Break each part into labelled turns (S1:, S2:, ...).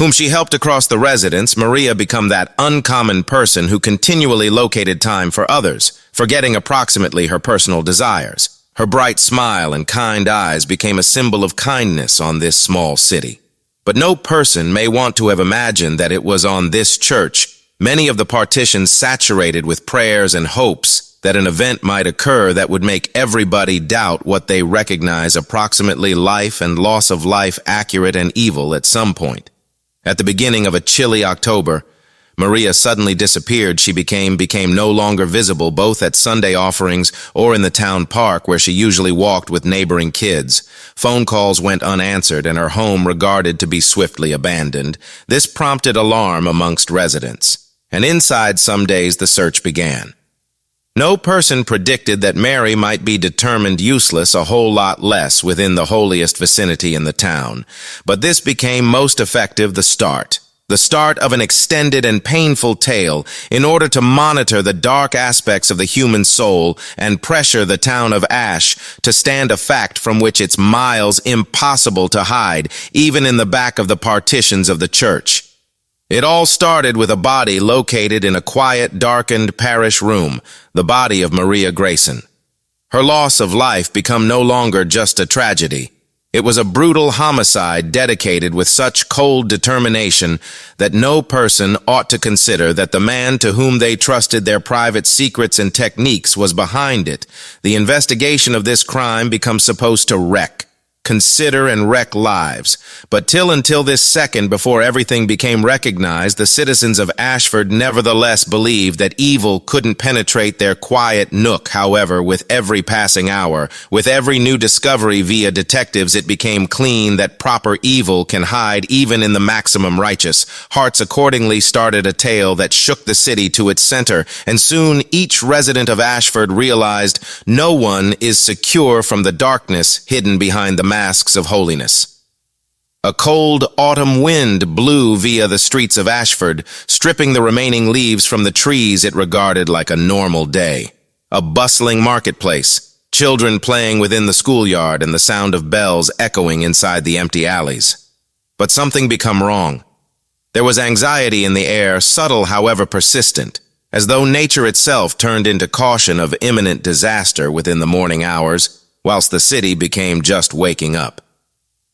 S1: whom she helped across the residence, Maria became that uncommon person who continually located time for others, forgetting approximately her personal desires. Her bright smile and kind eyes became a symbol of kindness on this small city. But no person may want to have imagined that it was on this church, many of the partitions saturated with prayers and hopes, that an event might occur that would make everybody doubt what they recognize approximately life and loss of life accurate and evil at some point. At the beginning of a chilly October, Maria suddenly disappeared. She became no longer visible both at Sunday offerings or in the town park where she usually walked with neighboring kids. Phone calls went unanswered and her home regarded to be swiftly abandoned. This prompted alarm amongst residents, and inside some days the search began. No person predicted that Mary might be determined useless a whole lot less within the holiest vicinity in the town. But this became most effective the start of an extended and painful tale in order to monitor the dark aspects of the human soul and pressure the town of Ash to stand a fact from which it's miles impossible to hide, even in the back of the partitions of the church. It all started with a body located in a quiet, darkened parish room, the body of Maria Grayson. Her loss of life became no longer just a tragedy. It was a brutal homicide dedicated with such cold determination that no person ought to consider that the man to whom they trusted their private secrets and techniques was behind it. The investigation of this crime becomes supposed to consider and wreck lives. But until this second before everything became recognized, the citizens of Ashford nevertheless believed that evil couldn't penetrate their quiet nook. However, with every passing hour, with every new discovery via detectives, it became clear that proper evil can hide even in the maximum righteous. Hearts accordingly started a tale that shook the city to its center, and soon each resident of Ashford realized no one is secure from the darkness hidden behind the masks of holiness. A cold autumn wind blew via the streets of Ashford, stripping the remaining leaves from the trees it regarded like a normal day. A bustling marketplace, children playing within the schoolyard and the sound of bells echoing inside the empty alleys. But something became wrong. There was anxiety in the air, subtle however persistent, as though nature itself turned into caution of imminent disaster within the morning hours, whilst the city became just waking up.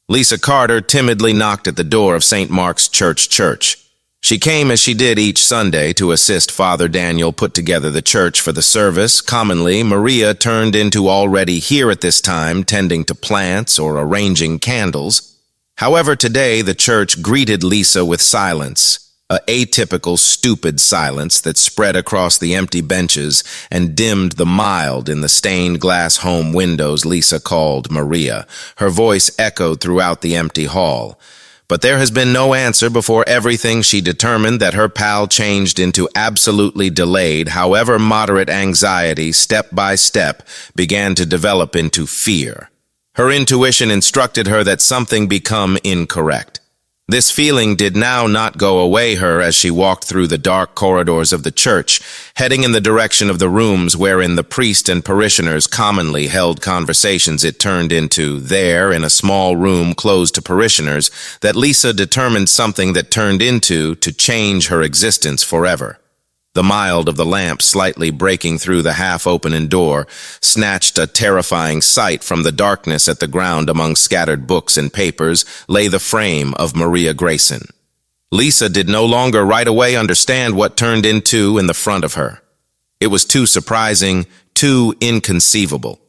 S1: Lisa Carter timidly knocked at the door of St. Mark's Church. She came as she did each Sunday to assist Father Daniel put together the church for the service. Commonly, Maria turned into already here at this time, tending to plants or arranging candles. However, today the church greeted Lisa with silence, an atypical, stupid silence that spread across the empty benches and dimmed the mild in the stained glass home windows Lisa called Maria. Her voice echoed throughout the empty hall. But there has been no answer before everything. She determined that her pal changed into absolutely delayed, however moderate anxiety, step by step, began to develop into fear. Her intuition instructed her that something become incorrect. This feeling did now not go away her as she walked through the dark corridors of the church, heading in the direction of the rooms wherein the priest and parishioners commonly held conversations. It turned into, there, in a small room closed to parishioners, that Lisa determined something that turned into to change her existence forever. The mild of the lamp slightly breaking through the half-open door snatched a terrifying sight from the darkness. At the ground among scattered books and papers lay the frame of Maria Grayson. Lisa did no longer right away understand what turned into in the front of her. It was too surprising, too inconceivable.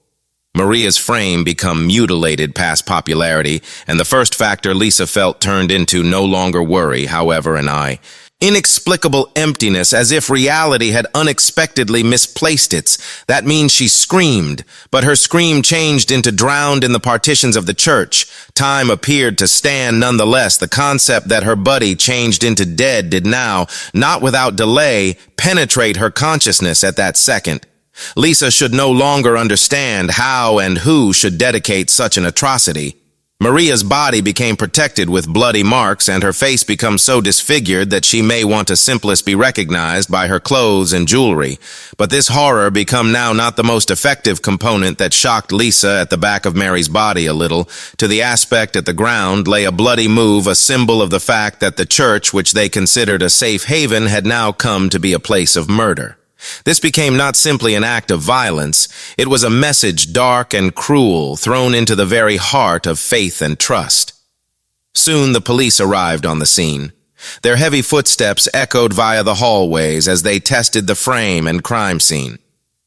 S1: Maria's frame became mutilated past popularity, and the first factor Lisa felt turned into no longer worry, however, inexplicable emptiness, as if reality had unexpectedly misplaced that means she screamed, but her scream changed into drowned in the partitions of the church. Time appeared to stand nonetheless. The concept that her body changed into dead did now, not without delay, penetrate her consciousness at that second. Lisa should no longer understand how and who should dedicate such an atrocity. Maria's body became protected with bloody marks, and her face becomes so disfigured that she may want to simplest be recognized by her clothes and jewelry. But this horror become now not the most effective component that shocked Lisa at the back of Mary's body a little. To the aspect at the ground lay a bloody move, a symbol of the fact that the church, which they considered a safe haven, had now come to be a place of murder. This became not simply an act of violence, it was a message dark and cruel thrown into the very heart of faith and trust. Soon the police arrived on the scene. Their heavy footsteps echoed via the hallways as they tested the frame and crime scene.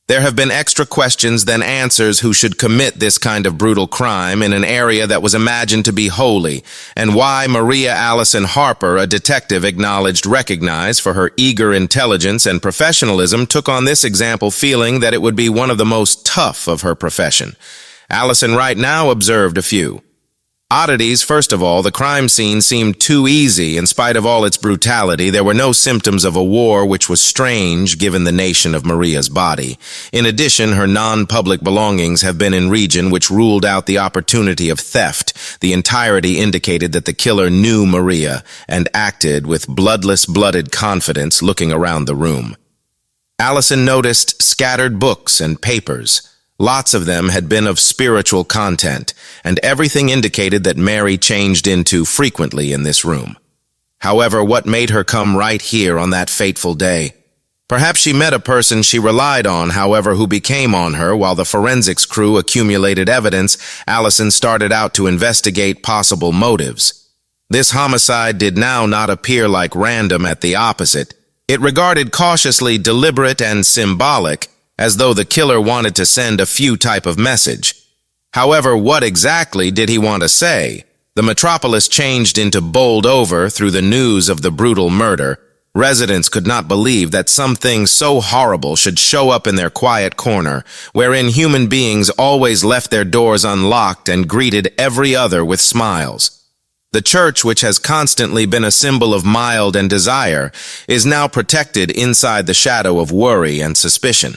S1: There have been extra questions than answers who should commit this kind of brutal crime in an area that was imagined to be holy, and why Maria Allison Harper, a detective recognized for her eager intelligence and professionalism, took on this example feeling that it would be one of the most tough of her profession. Allison right now observed a few oddities. First of all, the crime scene seemed too easy. In spite of all its brutality, there were no symptoms of a war, which was strange given the nation of Maria's body. In addition, her non-public belongings have been in region which ruled out the opportunity of theft. The entirety indicated that the killer knew Maria and acted with blooded confidence, looking around the room. Allison noticed scattered books and papers. Lots of them had been of spiritual content, and everything indicated that Mary changed into frequently in this room. However, what made her come right here on that fateful day? Perhaps she met a person she relied on, however, who became on her. While the forensics crew accumulated evidence, Allison started out to investigate possible motives. This homicide did now not appear like random at the opposite. It regarded cautiously deliberate and symbolic, as though the killer wanted to send a few type of message. However, what exactly did he want to say? The metropolis changed into bowled over through the news of the brutal murder. Residents could not believe that something so horrible should show up in their quiet corner, wherein human beings always left their doors unlocked and greeted every other with smiles. The church, which has constantly been a symbol of mild and desire, is now protected inside the shadow of worry and suspicion.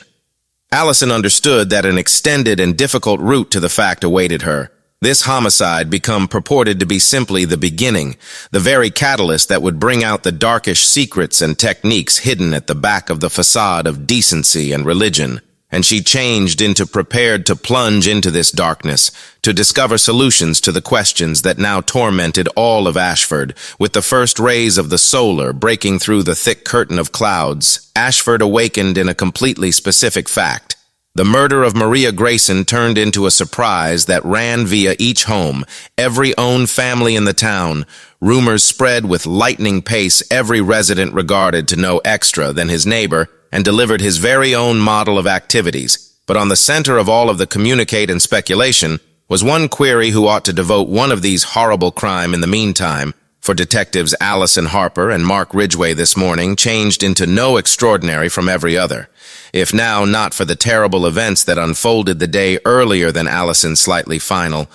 S1: Allison understood that an extended and difficult route to the fact awaited her. This homicide become purported to be simply the beginning, the very catalyst that would bring out the darkish secrets and techniques hidden at the back of the facade of decency and religion. And she changed into prepared to plunge into this darkness, to discover solutions to the questions that now tormented all of Ashford. With the first rays of the solar breaking through the thick curtain of clouds, Ashford awakened in a completely specific fact. The murder of Maria Grayson turned into a surprise that ran via each home, every own family in the town. Rumors spread with lightning pace. Every resident regarded to no extra than his neighbor, and delivered his very own model of activities. But on the center of all of the communicate and speculation was one query: who ought to devote one of these horrible crime in the meantime. For detectives Allison Harper and Mark Ridgway this morning changed into no extraordinary from every other. If now not for the terrible events that unfolded the day earlier than Allison's slightly final,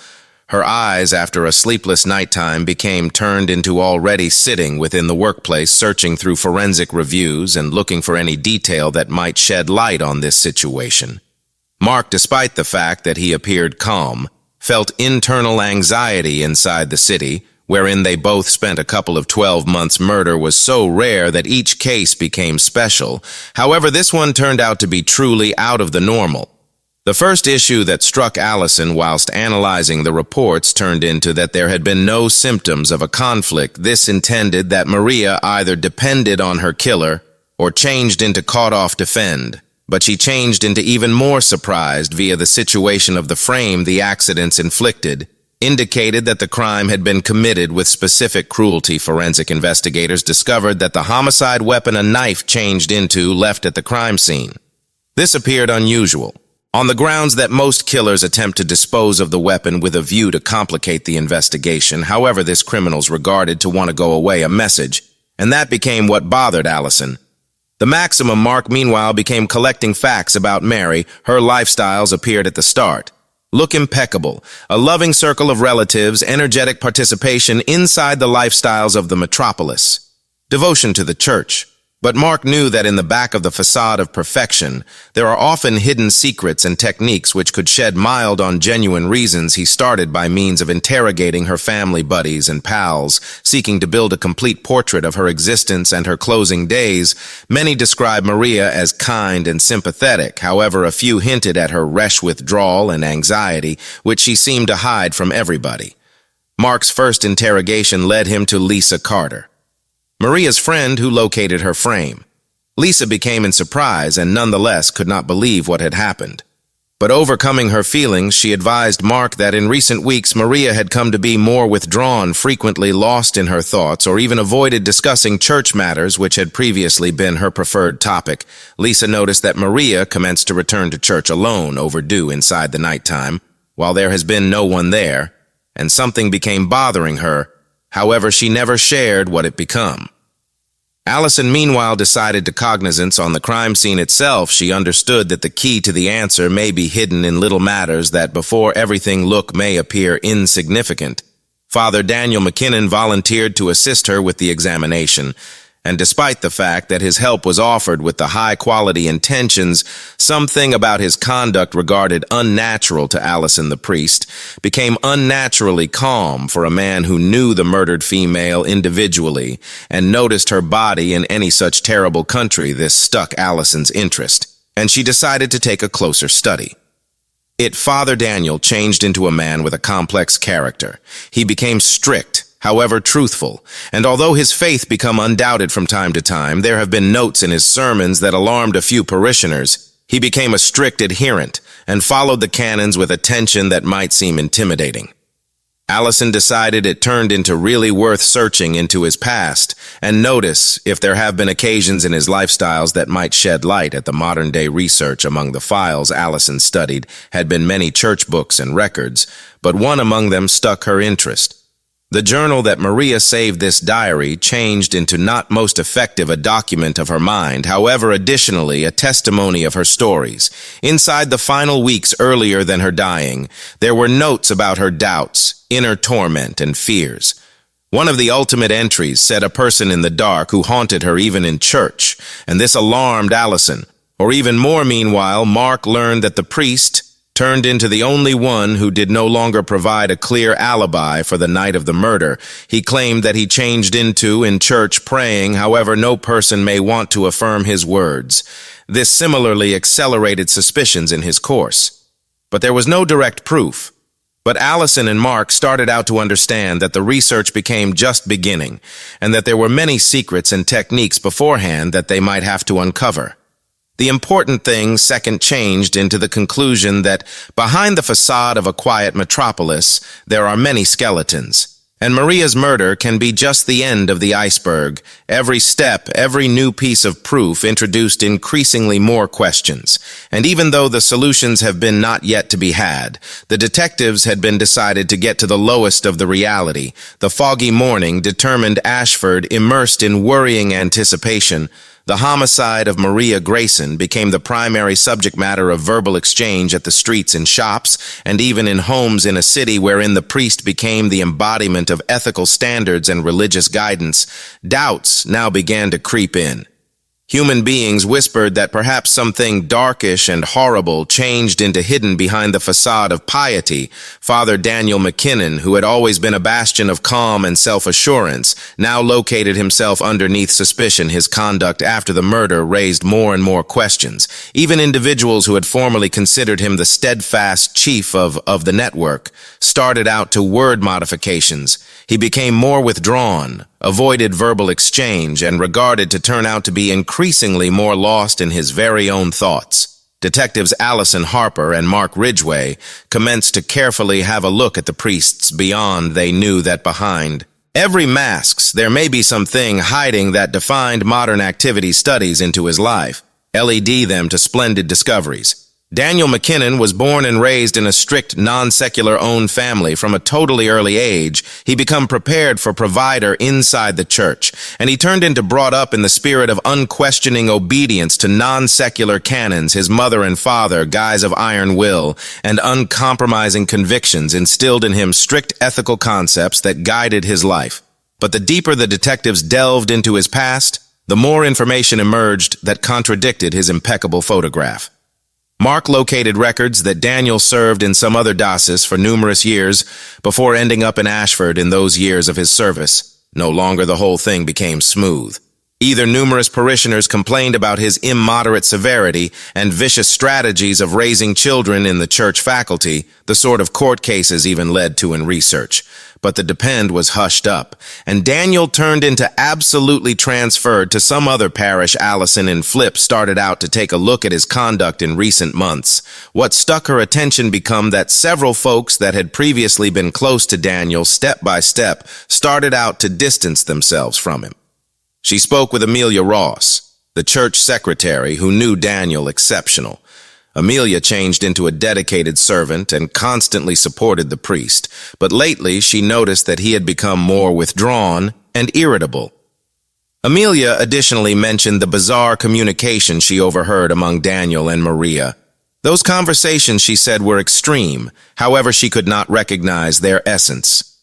S1: her eyes, after a sleepless nighttime, became turned into already sitting within the workplace, searching through forensic reviews and looking for any detail that might shed light on this situation. Mark, despite the fact that he appeared calm, felt internal anxiety inside the city, wherein they both spent a couple of 12 months. Murder was so rare that each case became special. However, this one turned out to be truly out of the normal. The first issue that struck Allison whilst analyzing the reports turned into that there had been no symptoms of a conflict. This intended that Maria either depended on her killer or changed into caught-off defend. But she changed into even more surprised via the situation of the frame the accidents inflicted, indicated that the crime had been committed with specific cruelty. Forensic investigators discovered that the homicide weapon a knife changed into left at the crime scene. This appeared unusual, on the grounds that most killers attempt to dispose of the weapon with a view to complicate the investigation. However, this criminals regarded to want to go away a message, and that became what bothered Allison. The maximum Mark, meanwhile, became collecting facts about Mary. Her lifestyles appeared at the start. Look impeccable, a loving circle of relatives, energetic participation inside the lifestyles of the metropolis. Devotion to the church, But Mark knew that in the back of the facade of perfection, there are often hidden secrets and techniques which could shed mild on genuine reasons. He started by means of interrogating her family buddies and pals, seeking to build a complete portrait of her existence and her closing days. Many describe Maria as kind and sympathetic. However, a few hinted at her rash withdrawal and anxiety, which she seemed to hide from everybody. Mark's first interrogation led him to Lisa Carter, Maria's friend who located her frame. Lisa became in surprise and nonetheless could not believe what had happened. But overcoming her feelings, she advised Mark that in recent weeks Maria had come to be more withdrawn, frequently lost in her thoughts, or even avoided discussing church matters which had previously been her preferred topic. Lisa noticed that Maria commenced to return to church alone, overdue inside the nighttime, while there has been no one there, and something became bothering her. However, she never shared what it become. Allison, meanwhile, decided to cognizance on the crime scene itself. She understood that the key to the answer may be hidden in little matters that, before everything may appear insignificant. Father Daniel McKinnon volunteered to assist her with the examination, and despite the fact that his help was offered with the high-quality intentions, something about his conduct regarded unnatural to Allison the priest became unnaturally calm for a man who knew the murdered female individually and noticed her body in any such terrible country. This struck Allison's interest, and she decided to take a closer study. Father Daniel changed into a man with a complex character. He became strict, however truthful, and although his faith became undoubted from time to time, there have been notes in his sermons that alarmed a few parishioners. He became a strict adherent and followed the canons with attention that might seem intimidating. Allison decided it turned into really worth searching into his past and notice if there have been occasions in his lifestyles that might shed light at the modern-day research. Among the files Allison studied had been many church books and records, but one among them struck her interest. The journal that Maria saved, this diary, changed into not most effective a document of her mind, however additionally a testimony of her stories. Inside the final weeks earlier than her dying, there were notes about her doubts, inner torment, and fears. One of the ultimate entries said a person in the dark who haunted her even in church, and this alarmed Allison. Or even more, meanwhile, Mark learned that the priest turned into the only one who did no longer provide a clear alibi for the night of the murder. He claimed that he changed into in church praying, however no person may want to affirm his words. This similarly accelerated suspicions in his course. But there was no direct proof. But Allison and Mark started out to understand that the research became just beginning, and that there were many secrets and techniques beforehand that they might have to uncover. The important thing second changed into the conclusion that behind the facade of a quiet metropolis, there are many skeletons. And Maria's murder can be just the end of the iceberg. Every step, every new piece of proof introduced increasingly more questions. And even though the solutions have been not yet to be had, the detectives had been decided to get to the lowest of the reality. The foggy morning determined Ashford, immersed in worrying anticipation. The homicide of Maria Grayson became the primary subject matter of verbal exchange at the streets and shops, and even in homes in a city wherein the priest became the embodiment of ethical standards and religious guidance. Doubts now began to creep in. Human beings whispered that perhaps something darkish and horrible changed into hidden behind the facade of piety. Father Daniel McKinnon, who had always been a bastion of calm and self-assurance, now located himself underneath suspicion. His conduct after the murder raised more and more questions. Even individuals who had formerly considered him the steadfast chief of the network started out to word modifications. He became more withdrawn, avoided verbal exchange, and regarded to turn out to be increasingly more lost in his very own thoughts. Detectives Allison Harper and Mark Ridgway commenced to carefully have a look at the priests beyond. They knew that behind every mask there may be something hiding that defined modern activity studies into his life. LED them to splendid discoveries. Daniel McKinnon was born and raised in a strict, non-secular-owned family. From a totally early age, he became prepared for provider inside the church, and he turned into brought up in the spirit of unquestioning obedience to non-secular canons. His mother and father, guys of iron will and uncompromising convictions, instilled in him strict ethical concepts that guided his life. But the deeper the detectives delved into his past, the more information emerged that contradicted his impeccable photograph. Mark located records that Daniel served in some other dioceses for numerous years before ending up in Ashford in those years of his service. No longer the whole thing became smooth. Either numerous parishioners complained about his immoderate severity and vicious strategies of raising children in the church faculty, the sort of court cases even led to in research. But the depend was hushed up, and Daniel turned into absolutely transferred to some other parish. Allison in Flip started out to take a look at his conduct in recent months. What stuck her attention became that several folks that had previously been close to Daniel step by step started out to distance themselves from him. She spoke with Amelia Ross, the church secretary who knew Daniel exceptional. Amelia changed into a dedicated servant and constantly supported the priest, but lately she noticed that he had become more withdrawn and irritable. Amelia additionally mentioned the bizarre communication she overheard among Daniel and Maria. Those conversations, she said, were extreme, however she could not recognize their essence.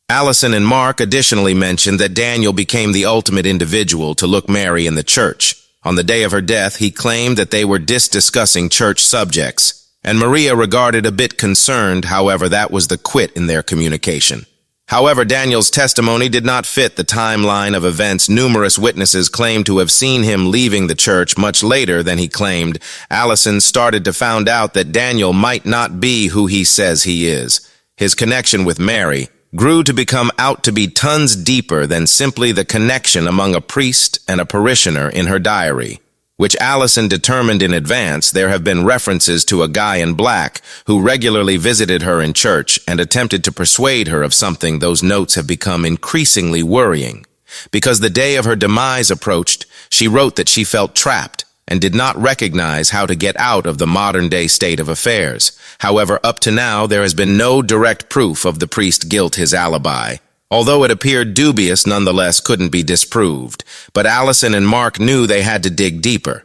S1: Allison and Mark additionally mentioned that Daniel became the ultimate individual to look Mary in the church. On the day of her death, he claimed that they were discussing church subjects, and Maria regarded a bit concerned. However, that was the quit in their communication. However, Daniel's testimony did not fit the timeline of events. Numerous witnesses claimed to have seen him leaving the church much later than he claimed. Allison started to find out that Daniel might not be who he says he is. His connection with Mary grew to become out to be tons deeper than simply the connection among a priest and a parishioner in her diary, which Allison determined in advance. There have been references to a guy in black who regularly visited her in church and attempted to persuade her of something. Those notes have become increasingly worrying. Because the day of her demise approached, she wrote that she felt trapped and did not recognize how to get out of the modern-day state of affairs. However, up to now, there has been no direct proof of the priest's guilt. His alibi, although it appeared dubious, nonetheless couldn't be disproved. But Allison and Mark knew they had to dig deeper.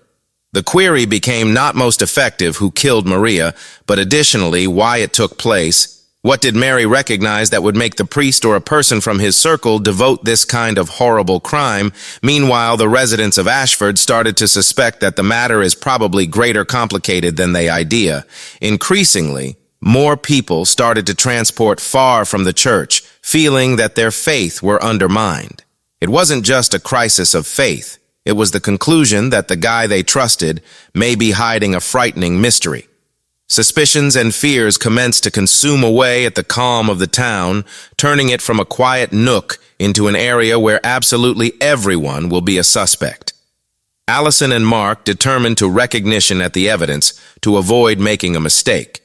S1: The query became not most effective who killed Maria, but additionally why it took place. What did Mary recognize that would make the priest or a person from his circle devote this kind of horrible crime? Meanwhile, the residents of Ashford started to suspect that the matter is probably greater complicated than they idea. Increasingly, more people started to transport far from the church, feeling that their faith were undermined. It wasn't just a crisis of faith. It was the conclusion that the guy they trusted may be hiding a frightening mystery. Suspicions and fears commenced to consume away at the calm of the town, turning it from a quiet nook into an area where absolutely everyone will be a suspect. Allison and Mark determined to recognition at the evidence to avoid making a mistake.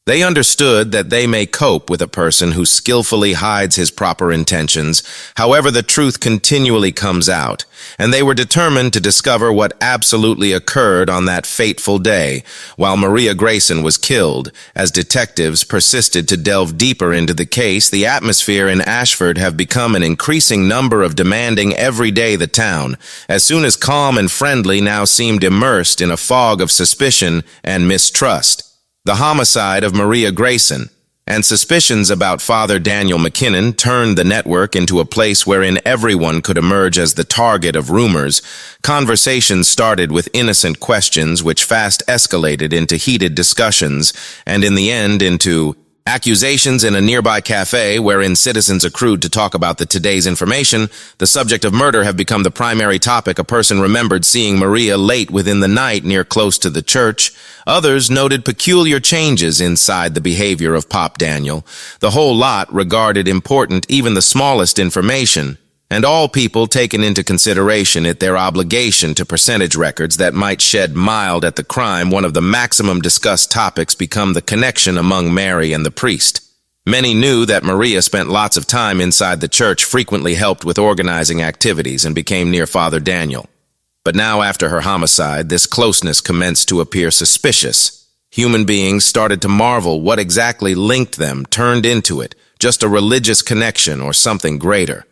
S1: They understood that they may cope with a person who skillfully hides his proper intentions. However, the truth continually comes out, and they were determined to discover what absolutely occurred on that fateful day while Maria Grayson was killed. As detectives persisted to delve deeper into the case, the atmosphere in Ashford have become an increasing number of demanding every day. The town, as soon as calm and friendly, now seemed immersed in a fog of suspicion and mistrust. The homicide of Maria Grayson and suspicions about Father Daniel McKinnon turned the network into a place wherein everyone could emerge as the target of rumors. Conversations started with innocent questions which fast escalated into heated discussions and in the end into accusations. In a nearby cafe wherein citizens accrued to talk about the today's information, the subject of murder have become the primary topic. A person remembered seeing Maria late within the night near close to the church. Others noted peculiar changes inside the behavior of Pop Daniel. The whole lot regarded important even the smallest information, and all people taken into consideration it their obligation to percentage records that might shed mild at the crime. One of the maximum discussed topics become the connection among Mary and the priest. Many knew that Maria spent lots of time inside the church, frequently helped with organizing activities, and became near Father Daniel. But now, after her homicide, this closeness commenced to appear suspicious. Human beings started to marvel what exactly linked them, turned into it, just a religious connection or something greater.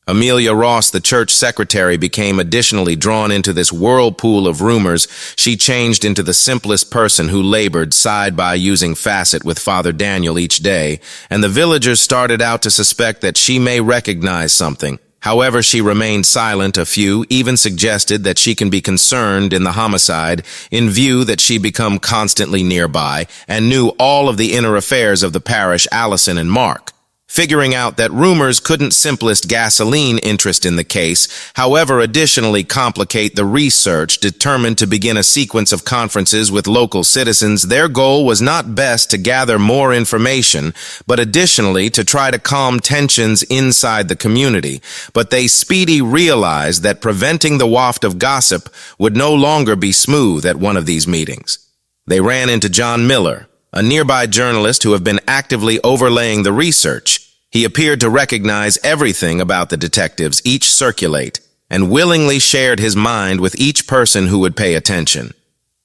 S1: Amelia Ross, the church secretary, became additionally drawn into this whirlpool of rumors. She changed into the simplest person who labored side by using facet with Father Daniel each day, and the villagers started out to suspect that she may recognize something. However, she remained silent. A few even suggested that she can be concerned in the homicide in view that she become constantly nearby and knew all of the inner affairs of the parish, Allison and Mark. Figuring out that rumors couldn't simplest gasoline interest in the case, however, additionally complicate the research, determined to begin a sequence of conferences with local citizens. Their goal was not best to gather more information, but additionally to try to calm tensions inside the community. But they speedily realized that preventing the waft of gossip would no longer be smooth at one of these meetings. They ran into John Miller, a nearby journalist who had been actively overlaying the research. He appeared to recognize everything about the detectives each circulate and willingly shared his mind with each person who would pay attention.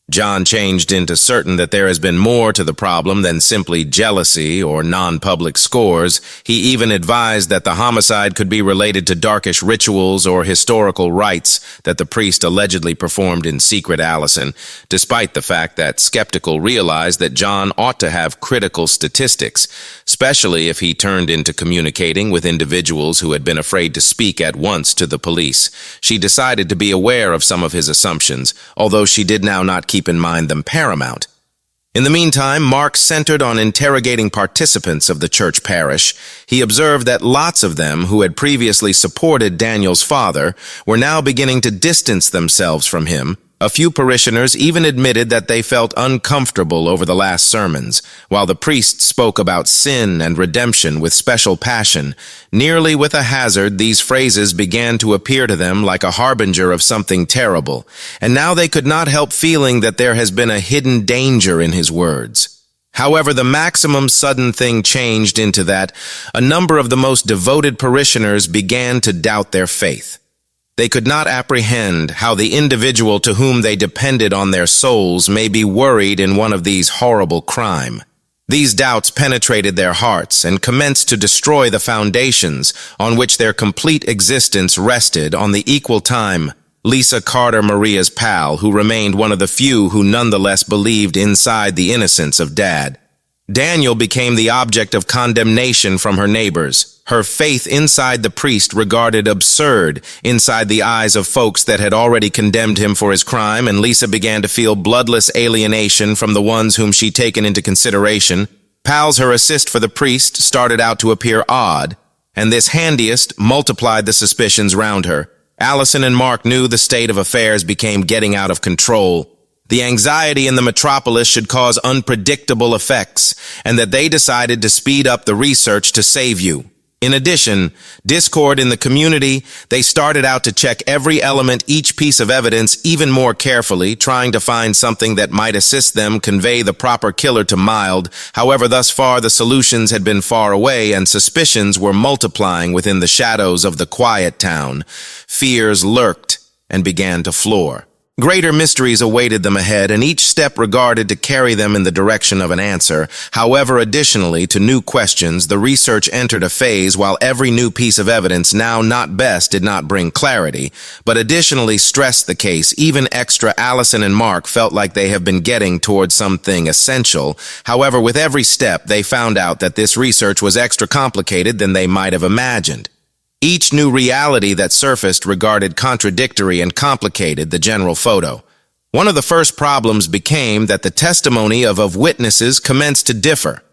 S1: John changed into certain that there has been more to the problem than simply jealousy or non-public scores. He even advised that the homicide could be related to darkish rituals or historical rites that the priest allegedly performed in secret. Allison, despite the fact that skeptical, realized that John ought to have critical statistics, especially if he turned into communicating with individuals who had been afraid to speak at once to the police. She decided to be aware of some of his assumptions, although she did now not keep in mind them paramount. In the meantime, Mark centered on interrogating participants of the church parish. He observed that lots of them who had previously supported Daniel's father were now beginning to distance themselves from him. A few parishioners even admitted that they felt uncomfortable over the last sermons, while the priest spoke about sin and redemption with special passion. Nearly with a hazard, these phrases began to appear to them like a harbinger of something terrible, and now they could not help feeling that there has been a hidden danger in his words. However, the maximum sudden thing changed into that a number of the most devoted parishioners began to doubt their faith. They could not apprehend how the individual to whom they depended on their souls may be worried in one of these horrible crimes. These doubts penetrated their hearts and commenced to destroy the foundations on which their complete existence rested. On the equal time, Lisa Carter, Maria's pal, who remained one of the few who nonetheless believed inside the innocence of Dad. Daniel became the object of condemnation from her neighbors. Her faith inside the priest regarded absurd inside the eyes of folks that had already condemned him for his crime, and Lisa began to feel bloodless alienation from the ones whom she'd taken into consideration. Pals, her assist for the priest, started out to appear odd, and this handiest multiplied the suspicions round her. Allison and Mark knew the state of affairs became getting out of control. The anxiety in the metropolis should cause unpredictable effects, and that they decided to speed up the research to save you. In addition, discord in the community, they started out to check every element, each piece of evidence, even more carefully, trying to find something that might assist them convey the proper killer to Mild. However, thus far the solutions had been far away, and suspicions were multiplying within the shadows of the quiet town. Fears lurked and began to floor. Greater mysteries awaited them ahead, and each step regarded to carry them in the direction of an answer. However, additionally to new questions, the research entered a phase while every new piece of evidence, now not best, did not bring clarity, but additionally stressed the case. Even extra, Allison and Mark felt like they have been getting towards something essential. However, with every step, they found out that this research was extra complicated than they might have imagined. Each new reality that surfaced regarded contradictory and complicated the general photo. One of the first problems became that the testimony of witnesses commenced to differ.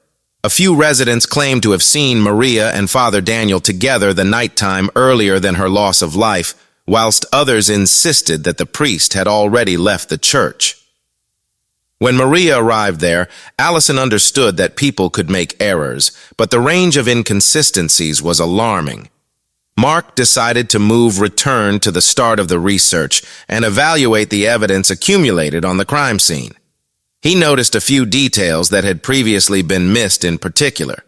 S1: A few residents claimed to have seen Maria and Father Daniel together the nighttime earlier than her loss of life, whilst others insisted that the priest had already left the church. When Maria arrived there, Allison understood that people could make errors, but the range of inconsistencies was alarming. Mark decided to return to the start of the research and evaluate the evidence accumulated on the crime scene. He noticed a few details that had previously been missed in particular.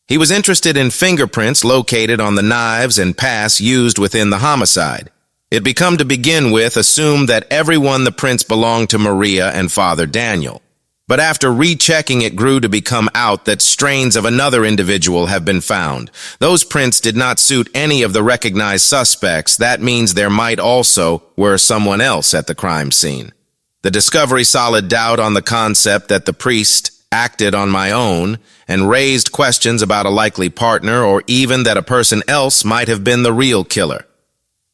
S1: He was interested in fingerprints located on the knives and pass used within the homicide. It became to begin with assumed that everyone the prints belonged to Maria and Father Daniel. But after rechecking, it grew to become out that strains of another individual have been found. Those prints did not suit any of the recognized suspects. That means there might also were someone else at the crime scene. The discovery solid doubt on the concept that the priest acted on my own, and raised questions about a likely partner or even that a person else might have been the real killer.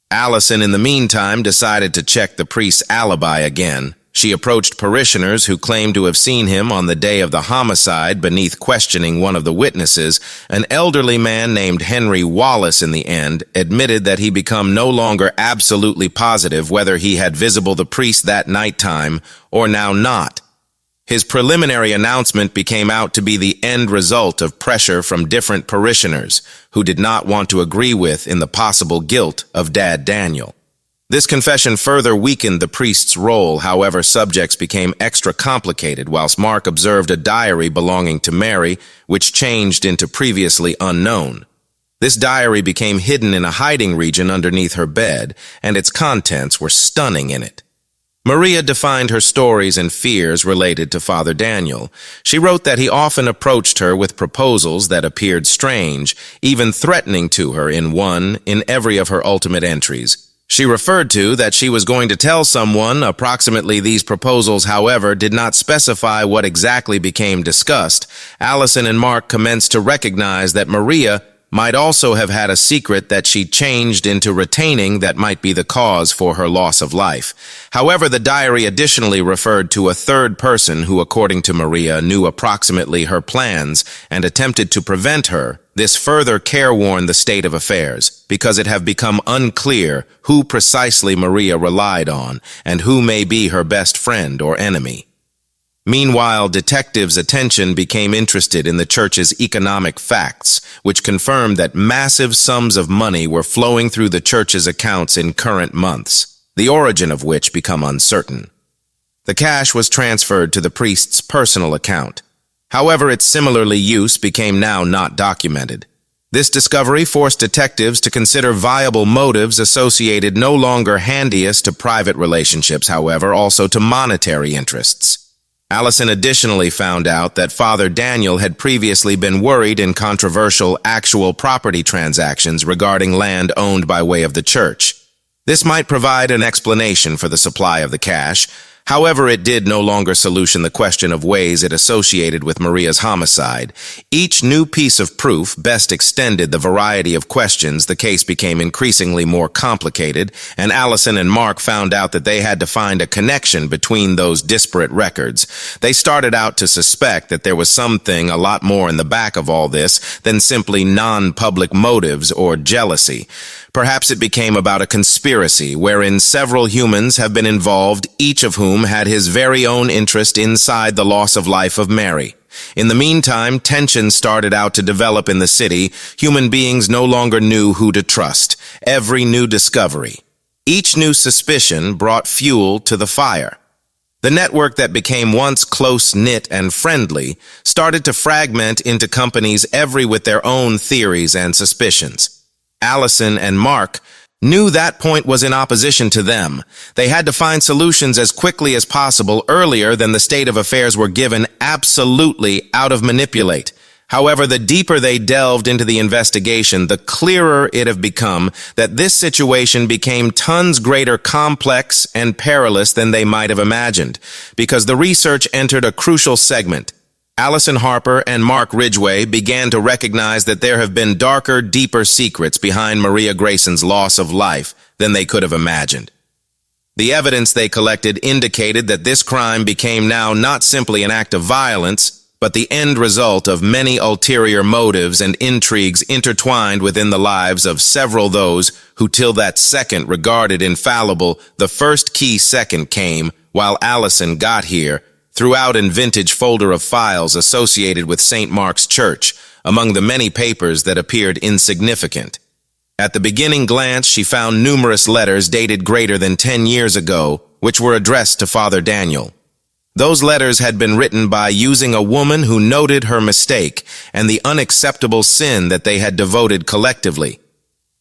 S1: Allison, in the meantime, decided to check the priest's alibi again. She approached parishioners who claimed to have seen him on the day of the homicide. Beneath questioning one of the witnesses, an elderly man named Henry Wallace, in the end, admitted that he became no longer absolutely positive whether he had visited the priest that nighttime or now not. His preliminary announcement became out to be the end result of pressure from different parishioners who did not want to agree with in the possible guilt of Dad Daniel. This confession further weakened the priest's role. However, subjects became extra complicated whilst Mark observed a diary belonging to Mary, which changed into previously unknown. This diary became hidden in a hiding region underneath her bed, and its contents were stunning in it. Maria defined her stories and fears related to Father Daniel. She wrote that he often approached her with proposals that appeared strange, even threatening to her in every of her ultimate entries. She referred to that she was going to tell someone approximately these proposals, however, did not specify what exactly became discussed. Allison and Mark commenced to recognize that Maria might also have had a secret that she changed into retaining that might be the cause for her loss of life. However, the diary additionally referred to a third person who, according to Maria, knew approximately her plans and attempted to prevent her. This further careworn the state of affairs, because it have become unclear who precisely Maria relied on and who may be her best friend or enemy. Meanwhile, detectives' attention became interested in the church's economic facts, which confirmed that massive sums of money were flowing through the church's accounts in current months, the origin of which become uncertain. The cash was transferred to the priest's personal account. However, its similarly use became now not documented. This discovery forced detectives to consider viable motives associated no longer handiest to private relationships, however, also to monetary interests. Allison additionally found out that Father Daniel had previously been worried in controversial actual property transactions regarding land owned by way of the church. This might provide an explanation for the supply of the cash. However, it did no longer solution the question of ways it associated with Maria's homicide. Each new piece of proof best extended the variety of questions. The case became increasingly more complicated, and Allison and Mark found out that they had to find a connection between those disparate records. They started out to suspect that there was something a lot more in the back of all this than simply non-public motives or jealousy. Perhaps it became about a conspiracy wherein several humans have been involved, each of whom had his very own interest inside the loss of life of Mary. In the meantime, tensions started out to develop in the city. Human beings no longer knew who to trust. Every new discovery, each new suspicion brought fuel to the fire. The network that became once close-knit and friendly started to fragment into companies, every with their own theories and suspicions. Allison and Mark knew that point was in opposition to them. They had to find solutions as quickly as possible, earlier than the state of affairs were given, absolutely out of manipulate. However, the deeper they delved into the investigation, the clearer it have become that this situation became tons greater complex and perilous than they might have imagined, because the research entered a crucial segment. Allison Harper and Mark Ridgway began to recognize that there have been darker, deeper secrets behind Maria Grayson's loss of life than they could have imagined. The evidence they collected indicated that this crime became now not simply an act of violence, but the end result of many ulterior motives and intrigues intertwined within the lives of several those who till that second regarded infallible. The first key second came while Allison got here, throughout a vintage folder of files associated with St. Mark's Church, among the many papers that appeared insignificant. At the beginning glance, she found numerous letters dated greater than 10 years ago, which were addressed to Father Daniel. Those letters had been written by using a woman who noted her mistake and the unacceptable sin that they had devoted collectively.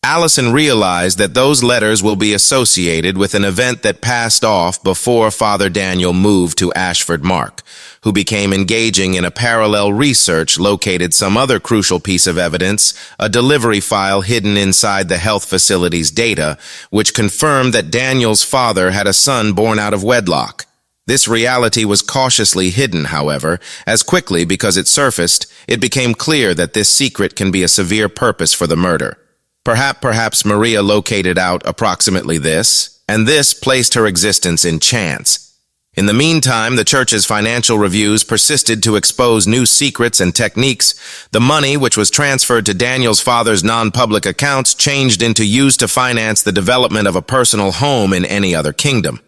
S1: Allison realized that those letters will be associated with an event that passed off before Father Daniel moved to Ashford. Mark, who became engaging in a parallel research, located some other crucial piece of evidence, a delivery file hidden inside the health facility's data, which confirmed that Daniel's father had a son born out of wedlock. This reality was cautiously hidden, however, as quickly because it surfaced, it became clear that this secret can be a severe purpose for the murder. Perhaps Maria located out approximately this, and this placed her existence in chance. In the meantime, the church's financial reviews persisted to expose new secrets and techniques. The money, which was transferred to Daniel's father's non-public accounts, changed into used to finance the development of a personal home in any other kingdom.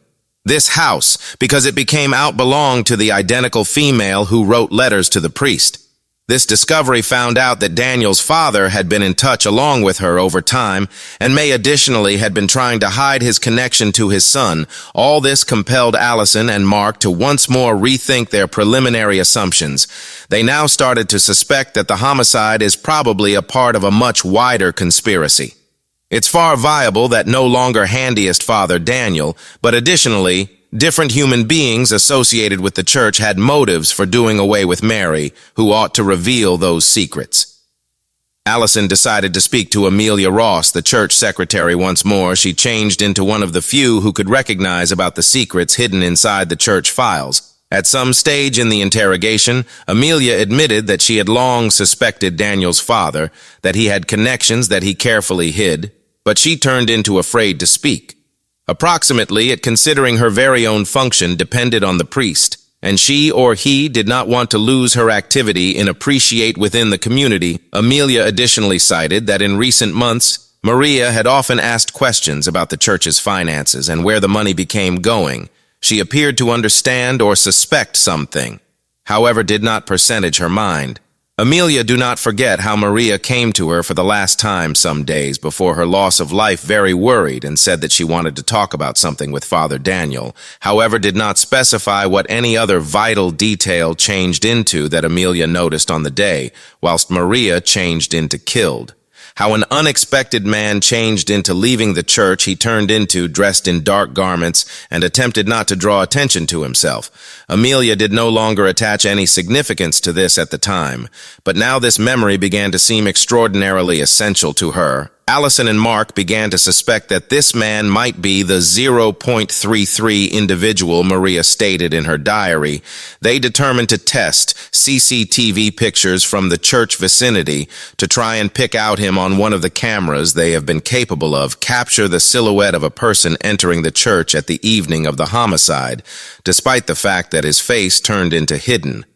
S1: This house, because it became out, belonged to the identical female who wrote letters to the priest. This discovery found out that Daniel's father had been in touch along with her over time, and may additionally had been trying to hide his connection to his son. All this compelled Allison and Mark to once more rethink their preliminary assumptions. They now started to suspect that the homicide is probably a part of a much wider conspiracy. It's far viable that no longer handiest father Daniel, but additionally, different human beings associated with the church had motives for doing away with Mary, who ought to reveal those secrets. Allison decided to speak to Amelia Ross, the church secretary, once more. She changed into one of the few who could recognize about the secrets hidden inside the church files. At some stage in the interrogation, Amelia admitted that she had long suspected Daniel's father, that he had connections that he carefully hid, but she turned into afraid to speak. Approximately, it considering her very own function depended on the priest, and she or he did not want to lose her activity in appreciate within the community. Amelia additionally cited that in recent months, Maria had often asked questions about the church's finances and where the money became going. She appeared to understand or suspect something, however did not percentage her mind. Amelia do not forget how Maria came to her for the last time some days before her loss of life very worried and said that she wanted to talk about something with Father Daniel, however did not specify what any other vital detail changed into that Amelia noticed on the day, whilst Maria changed into killed. How an unexpected man changed into leaving the church he turned into dressed in dark garments and attempted not to draw attention to himself. Amelia did no longer attach any significance to this at the time, but now this memory began to seem extraordinarily essential to her. Allison and Mark began to suspect that this man might be the 0.33 individual Maria stated in her diary. They determined to test CCTV pictures from the church vicinity to try and pick out him on one of the cameras they have been capable of, capture the silhouette of a person entering the church at the evening of the homicide, despite the fact that his face turned into hidden.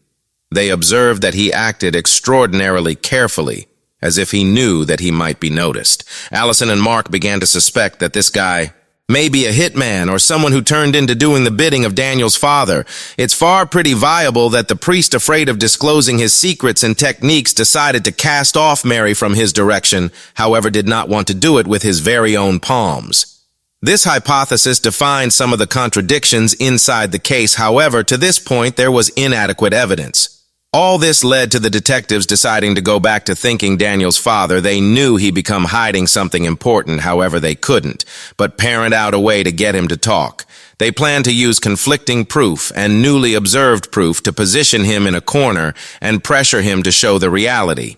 S1: They observed that he acted extraordinarily carefully, as if he knew that he might be noticed. Allison and Mark began to suspect that this guy may be a hitman or someone who turned into doing the bidding of Daniel's father. It's pretty viable that the priest, afraid of disclosing his secrets and techniques, decided to cast off Mary from his direction, however did not want to do it with his very own palms. This hypothesis defined some of the contradictions inside the case. However, to this point, there was inadequate evidence. All this led to the detectives deciding to go back to thinking Daniel's father. They knew he'd become hiding something important, however they couldn't, but parent out a way to get him to talk. They planned to use conflicting proof and newly observed proof to position him in a corner and pressure him to show the reality.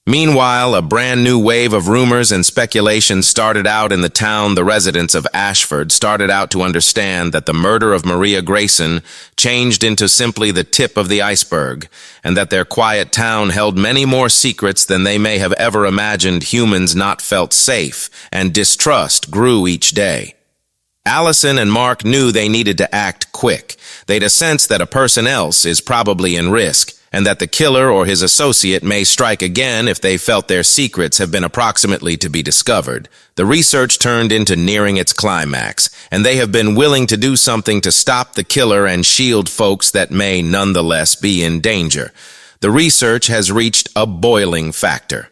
S1: Meanwhile, a brand new wave of rumors and speculations started out in the town. The residents of Ashford started out to understand that the murder of Maria Grayson changed into simply the tip of the iceberg, and that their quiet town held many more secrets than they may have ever imagined. Humans not felt safe, and distrust grew each day. Allison and Mark knew they needed to act quick. They'd a sense that a person else is probably in risk, and that the killer or his associate may strike again if they felt their secrets have been approximately to be discovered. The research turned into nearing its climax, and they have been willing to do something to stop the killer and shield folks that may nonetheless be in danger. The research has reached a boiling factor.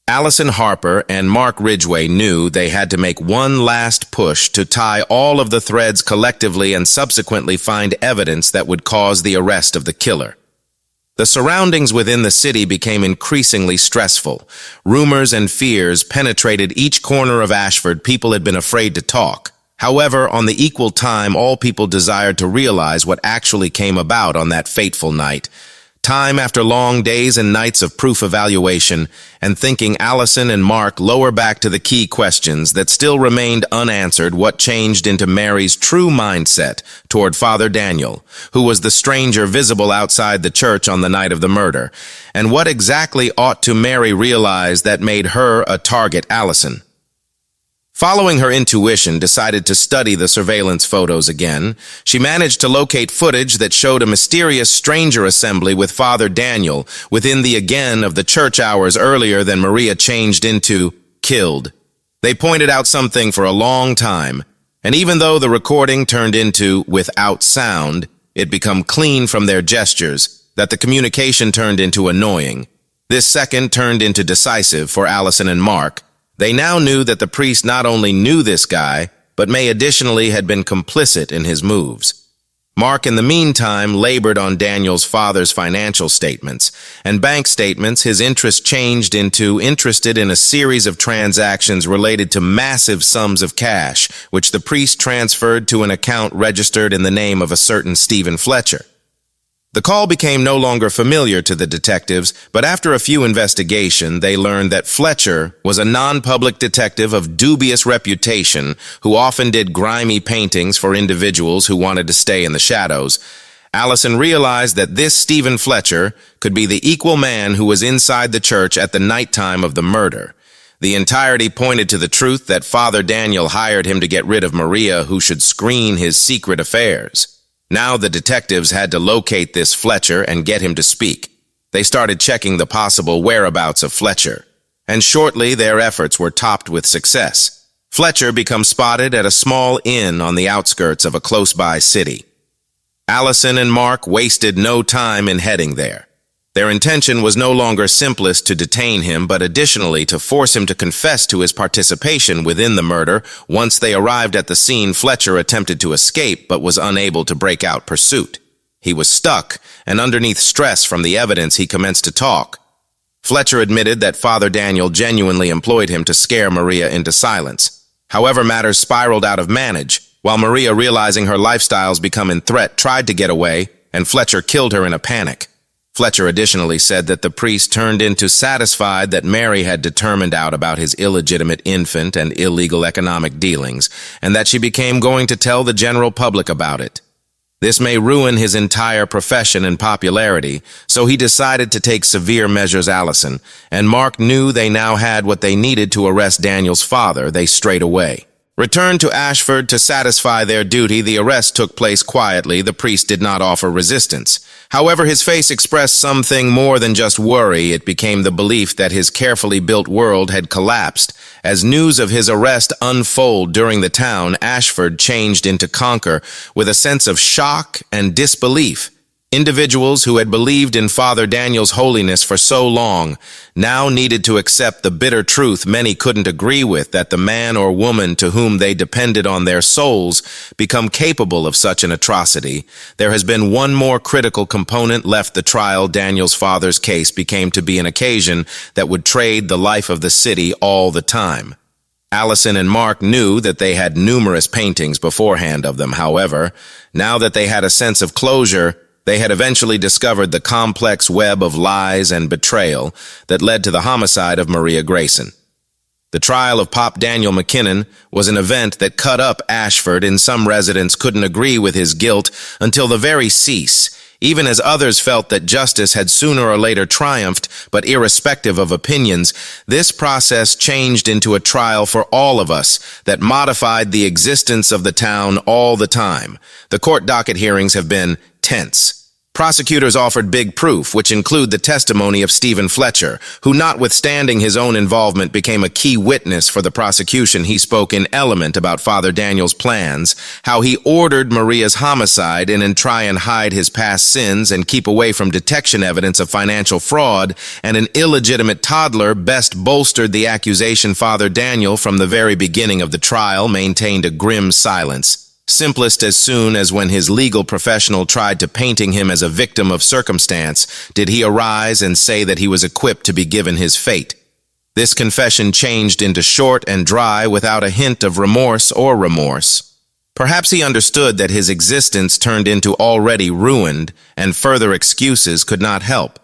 S1: Allison Harper and Mark Ridgway knew they had to make one last push to tie all of the threads collectively and subsequently find evidence that would cause the arrest of the killer. The surroundings within the city became increasingly stressful. Rumors and fears penetrated each corner of Ashford. People had been afraid to talk. However, on the equal time, all people desired to realize what actually came about on that fateful night. Time after long days and nights of proof evaluation and thinking, Allison and Mark lower back to the key questions that still remained unanswered. What changed into Mary's true mindset toward Father Daniel, who was the stranger visible outside the church on the night of the murder? And what exactly ought to Mary realize that made her a target? Allison, following her intuition, decided to study the surveillance photos again. She managed to locate footage that showed a mysterious stranger assembly with Father Daniel within the again of the church hours earlier than Maria changed into killed. They pointed out something for a long time, and even though the recording turned into without sound, it became clean from their gestures that the communication turned into annoying. This second turned into decisive for Allison and Mark. They now knew that the priest not only knew this guy, but may additionally had been complicit in his moves. Mark, in the meantime, labored on Daniel's father's financial statements and bank statements. His interest changed into interested in a series of transactions related to massive sums of cash, which the priest transferred to an account registered in the name of a certain Stephen Fletcher. The call became no longer familiar to the detectives, but after a few investigation, they learned that Fletcher was a non-public detective of dubious reputation who often did grimy paintings for individuals who wanted to stay in the shadows. Allison realized that this Stephen Fletcher could be the equal man who was inside the church at the nighttime of the murder. The entirety pointed to the truth that Father Daniel hired him to get rid of Maria, who should screen his secret affairs. Now the detectives had to locate this Fletcher and get him to speak. They started checking the possible whereabouts of Fletcher, and shortly their efforts were topped with success. Fletcher becomes spotted at a small inn on the outskirts of a close-by city. Allison and Mark wasted no time in heading there. Their intention was no longer simplest to detain him, but additionally to force him to confess to his participation within the murder. Once they arrived at the scene, Fletcher attempted to escape, but was unable to break out pursuit. He was stuck, and underneath stress from the evidence, he commenced to talk. Fletcher admitted that Father Daniel genuinely employed him to scare Maria into silence. However, matters spiraled out of manage. While Maria, realizing her lifestyles become in threat, tried to get away, and Fletcher killed her in a panic. Fletcher additionally said that the priest turned into satisfied that Mary had determined out about his illegitimate infant and illegal economic dealings, and that she became going to tell the general public about it. This may ruin his entire profession and popularity, so he decided to take severe measures. Allison and Mark knew they now had what they needed to arrest Daniel's father. They straight away returned to Ashford to satisfy their duty. The arrest took place quietly. The priest did not offer resistance. However, his face expressed something more than just worry. It became the belief that his carefully built world had collapsed. As news of his arrest unfolded during the town, Ashford changed into Conquer with a sense of shock and disbelief. Individuals who had believed in Father Daniel's holiness for so long now needed to accept the bitter truth many couldn't agree with, that the man or woman to whom they depended on their souls become capable of such an atrocity. There has been one more critical component left. The trial. Daniel's father's case became to be an occasion that would trade the life of the city all the time. Allison and Mark knew that they had numerous paintings beforehand of them. However, now that they had a sense of closure, they had eventually discovered the complex web of lies and betrayal that led to the homicide of Maria Grayson. The trial of Pop Daniel McKinnon was an event that cut up Ashford, and some residents couldn't agree with his guilt until the very cease, even as others felt that justice had sooner or later triumphed. But irrespective of opinions, this process changed into a trial for all of us that modified the existence of the town all the time. The court docket hearings have been tense. Prosecutors offered big proof, which include the testimony of Stephen Fletcher, who, notwithstanding his own involvement, became a key witness for the prosecution. He spoke in element about Father Daniel's plans, how he ordered Maria's homicide and try and hide his past sins and keep away from detection evidence of financial fraud and an illegitimate toddler. Best bolstered the accusation. Father Daniel, from the very beginning of the trial, maintained a grim silence. Simplest as soon as when his legal professional tried to painting him as a victim of circumstance, did he arise and say that he was equipped to be given his fate. This confession changed into short and dry, without a hint of remorse or remorse. Perhaps he understood that his existence turned into already ruined, and further excuses could not help.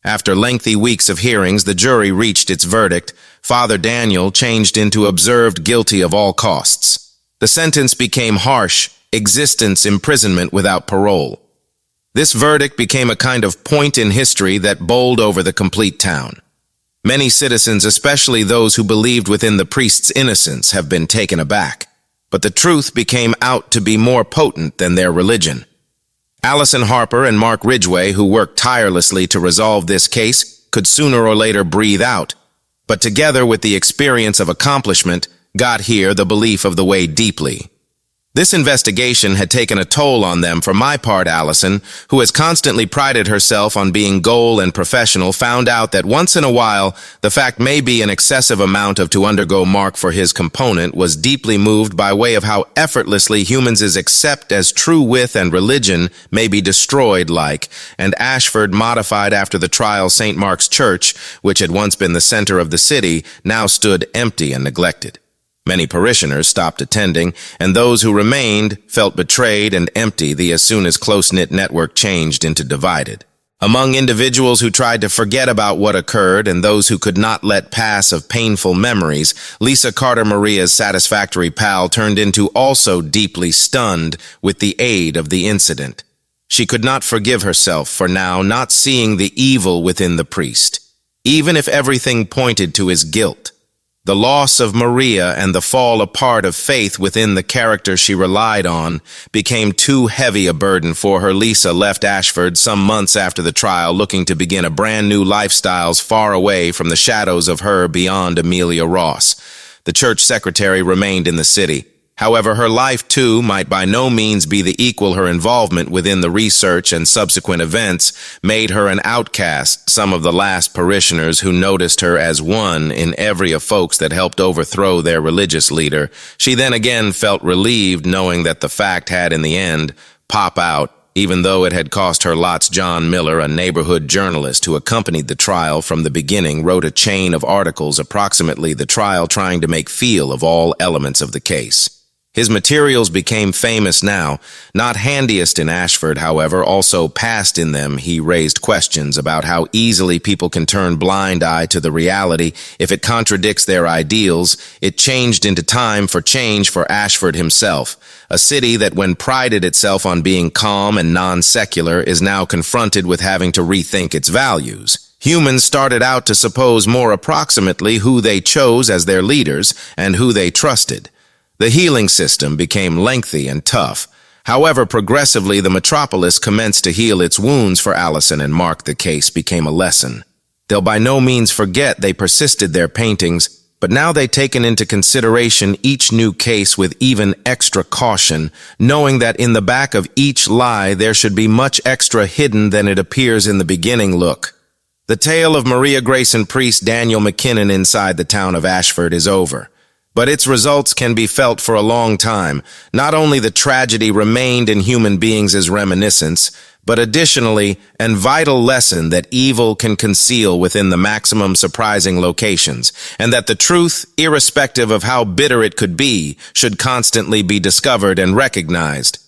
S1: After lengthy weeks of hearings, the jury reached its verdict. Father Daniel changed into observed guilty of all costs. The sentence became harsh, existence imprisonment without parole. This verdict became a kind of point in history that bowled over the complete town. Many citizens, especially those who believed within the priest's innocence, have been taken aback. But the truth became out to be more potent than their religion. Allison Harper and Mark Ridgway, who worked tirelessly to resolve this case, could sooner or later breathe out. But together with the experience of accomplishment, got here the belief of the way deeply. This investigation had taken a toll on them. For my part, Allison, who has constantly prided herself on being goal and professional, found out that once in a while, the fact may be an excessive amount of to undergo Mark for his component, was deeply moved by way of how effortlessly humans is accept as true with and religion may be destroyed like, and Ashford modified after the trial St. Mark's Church, which had once been the center of the city, now stood empty and neglected. Many parishioners stopped attending, and those who remained felt betrayed and empty as soon as close-knit network changed into divided. Among individuals who tried to forget about what occurred and those who could not let pass of painful memories, Lisa Carter Maria's satisfactory pal turned into also deeply stunned with the aid of the incident. She could not forgive herself for now not seeing the evil within the priest, even if everything pointed to his guilt. The loss of Maria and the fall apart of faith within the character she relied on became too heavy a burden for her. Lisa left Ashford some months after the trial, looking to begin a brand new lifestyle far away from the shadows of her beyond Amelia Ross. The church secretary remained in the city. However, her life, too, might by no means be the equal. Her involvement within the research and subsequent events made her an outcast. Some of the last parishioners who noticed her as one in every of folks that helped overthrow their religious leader. She then again felt relieved knowing that the fact had in the end pop out, even though it had cost her lots. John Miller, a neighborhood journalist who accompanied the trial from the beginning, wrote a chain of articles approximately the trial, trying to make feel of all elements of the case. His materials became famous now, not handiest in Ashford, however, also past in them. He raised questions about how easily people can turn blind eye to the reality if it contradicts their ideals. It changed into time for change for Ashford himself, a city that when prided itself on being calm and non-secular is now confronted with having to rethink its values. Humans started out to suppose more approximately who they chose as their leaders and who they trusted. The healing system became lengthy and tough. However, progressively the metropolis commenced to heal its wounds. For Allison and Mark, the case became a lesson. They'll by no means forget they persisted their paintings, but now they taken into consideration each new case with even extra caution, knowing that in the back of each lie there should be much extra hidden than it appears in the beginning. Look, the tale of Maria Grace and priest Daniel McKinnon inside the town of Ashford is over. But its results can be felt for a long time. Not only the tragedy remained in human beings as reminiscence, but additionally, an vital lesson that evil can conceal within the maximum surprising locations, and that the truth, irrespective of how bitter it could be, should constantly be discovered and recognized.